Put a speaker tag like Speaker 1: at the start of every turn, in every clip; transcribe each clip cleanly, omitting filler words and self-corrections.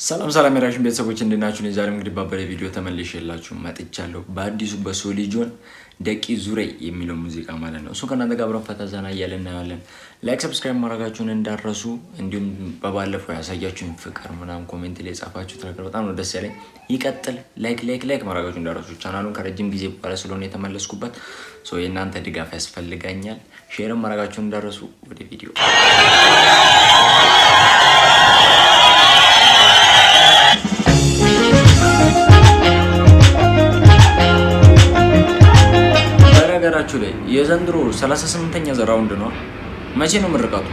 Speaker 1: ሰላም ሰላም የራሽን ቤተሰቦች እንደናችሁ ነው። ዛሬም እንግዲህ ባበረ ቪዲዮ ተመልሼላችሁ መጥቻለሁ። በአዲሱ በሶሊጆን ደቂ ዙሬ የሚለው ሙዚቃ ማለት ነው። እሱ ከናንተ ጋር አብረን ፈታ ዘና እያልን እናያለን። ላይክ ሰብስክራይብ ማድረጋችሁን እንዳትረሱ። እንዲሁም በባለፈው ያሳያችሁን ፍቅር ምናምን ኮሜንት ላይ ጻፋችሁት ነገር በጣም ነው ደስ ያለኝ። ይቀጥል። ላይክ ማድረጋችሁን እንዳትረሱ። ቻናሉን ከረጅም ጊዜ በኋላ ስለሆነ የተመለስኩበት የእናንተ ድጋፍ ያስፈልጋኛል። ሼርም ማድረጋችሁን እንዳትረሱ። ወደ ቪዲዮ ነገራችሁ ላይ የዘንድሮ 38ኛ ራውንድ ነው። መቼ ነው ምርቃቱ?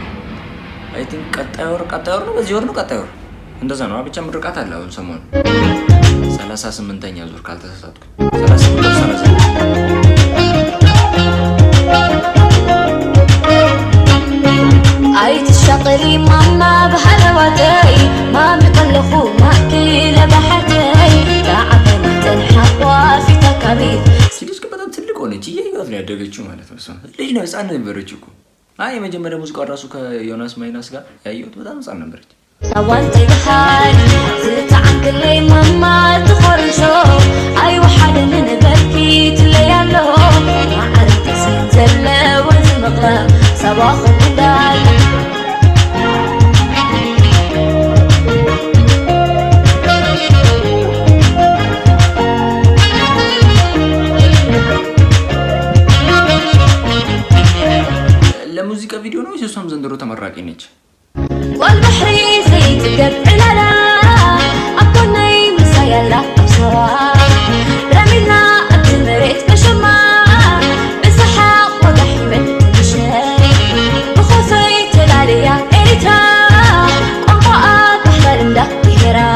Speaker 1: አይ ቲንክ ቀጣይ ወር ነው። በዚህ ወር ነው ቀጣይ ወር እንደዛ ነው። ብቻ ምርቃት አለ አሁን ሰሞኑ 38ኛ ዙር ካልተሳሳትኩ 38
Speaker 2: አይት ሸቅሪ ማማ በሐለዋተይ ማም ቀለኹ ማኪ ለባሐተይ ዳዓፈን ተንሐዋ في ተካቢት
Speaker 1: ሆነች እያየኋት ነው ያደገችው ማለት ነው። ልጅ ነው ህፃን ነበረች እኮ። የመጀመሪያ ሙዚቃው ራሱ ከዮናስ ማይናስ ጋር ያየሁት በጣም ህፃን ነበረች።
Speaker 2: ሰዋንተ ይሃል ዝተዓንክለይ ማማ ትኸርሾ አይ ወሓደን ነበርኪ ትለያሎ ማዕረግ ዘለወ ዝመቕረብ ሰባኹ እንዳል
Speaker 1: ለሙዚቃ ቪዲዮ ነው እሷም ዘንድሮ ተመራቂ ነች።
Speaker 2: والبحر زيت قبلنا أكوني مسايلا أبصرا رمينا أبتمريت بشما بسحاق وضحمن تبشي بخوفي تلاليا إريتا أنقاء بحر مدا بهرا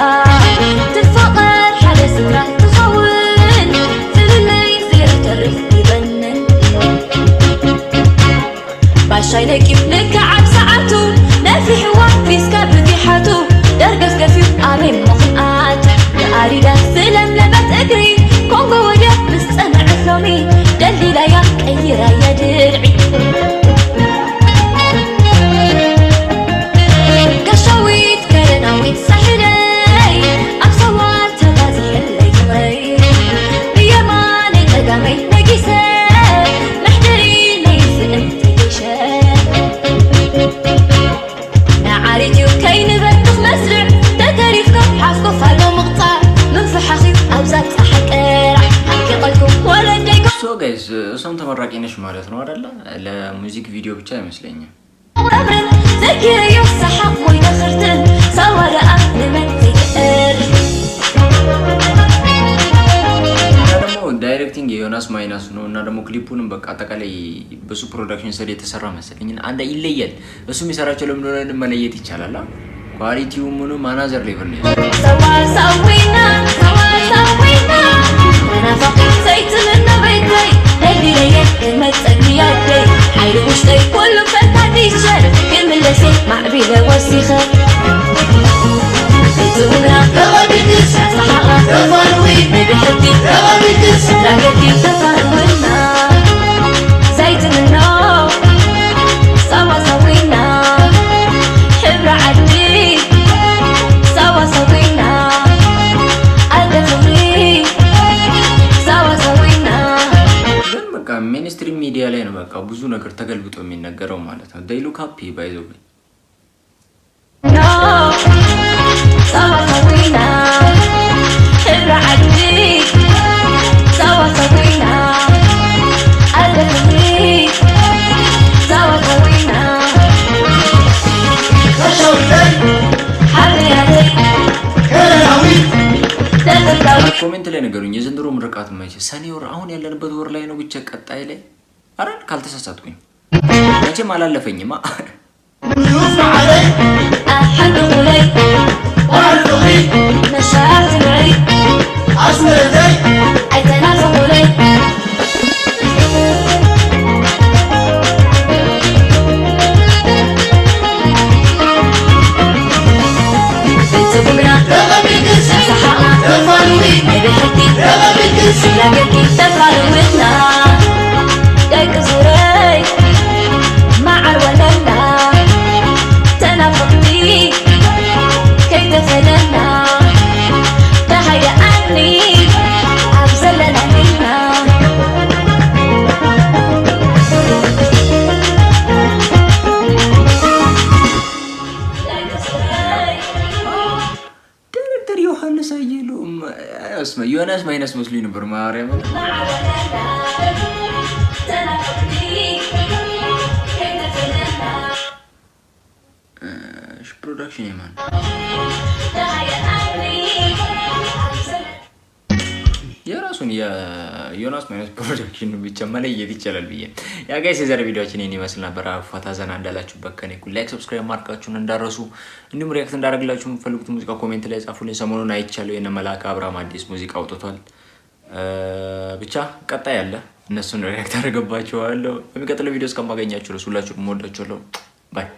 Speaker 2: تفقر حال سكرة تخون فللي زيرة الريف يبنن باشاي نكيب نكعب ساعته في حوار في سكاب فتيحته درقف كفيف آمين مخنقات لأريد سلم لبت أجري كونغو وجه مستمع ثومي دلي لا يكيرا يا درعي قشويت كرناويت سحلي أبصوات تغازي اللي جمري بيماني تقامي نقيسي محتري ليس انت ليشي عاريتيو كاين بتخ مسرع تتاريخكم حافكم فالو مقطع من فحاخي أوزات أحكرع حكي قلكم ولا نديكم
Speaker 1: سو جايز እሷም ተመራቂ ነሽ ማለት ነው አይደለ? ለሙዚክ ቪዲዮ ብቻ አይመስለኝም።
Speaker 2: أبرد ذكريو سحق ويدخرتن صور لمن تقر
Speaker 1: ዳይሬክቲንግ የዮናስ ማይናስ ነው እና ደግሞ ክሊፑንም በቃ አጠቃላይ በሱ ፕሮዳክሽን ሰሪ የተሰራ መሰለኝ። አንድ ይለያል። እሱ የሚሰራቸው ለምን ሆነ መለየት ይቻላል። ኳሊቲው ምኑ ማናጀር ሌቭል ነው።
Speaker 2: ሰዋሰዊና انا فقيت زيت من بيتي اللي ليك المتقياتي حيل وشتي كله فتحتي الشر كل لسي مع بيله وسيخه بيتونا تغبي تسع صحاقه تفروي بحبي تغبي تسع لكن تفروينا زيت منه سوينا حبر عدي سوينا
Speaker 1: ሚኒስትሪም ሚዲያ ላይ ነው በቃ ብዙ ነገር ተገልብጦ የሚነገረው ማለት ነው። ዴይ ሉክ ሃፒ ባይ ዘ ዌይ ኮሜንት ላይ ነገሩኝ። የዘንድሮ ምርቃት መቼ? ሰኔ ወር አሁን ያለንበት ወር ላይ ነው ብቻ ቀጣይ ላይ አረን ካልተሳሳትኩኝ መቼም አላለፈኝማ። ዩፍ علي
Speaker 2: احد غلي وعلقي نشاط معي
Speaker 1: اسمع زي
Speaker 2: ايتنافق غلي لكن تفعلونا دايك زوري مع الولنا تنافقتي كي تفعلنا
Speaker 1: ዮሐንስ አየሉ ዮናስ ማይነስ መስሎኝ ነበር ማርያም ፕሮዳክሽን የማን የራሱን የዮናስ ማይነስ ፕሮዳክሽን ብቻ መለየት ይቻላል ብዬ ያ ጋይስ የዛሬ ቪዲዮአችን ይሄን ይመስል ነበር። አፋታ ዘና እንዳላችሁበት ከኔ ላይክ ሰብስክራይብ ማድረጋችሁን እንዳረሱ እንዲሁም ሪአክት እንዳደረግላችሁ የምትፈልጉት ሙዚቃ ኮሜንት ላይ ጻፉልኝ። ሰሞኑን አይቻለሁ የነ መላካ አብርሃም አዲስ ሙዚቃ አውጥቷል። ብቻ ቀጣይ ያለ እነሱን ሪአክት አደረገባችኋለሁ። በሚቀጥለው ቪዲዮ እስከማገኛችሁ ሁላችሁም ወዳችኋለሁ። ባይ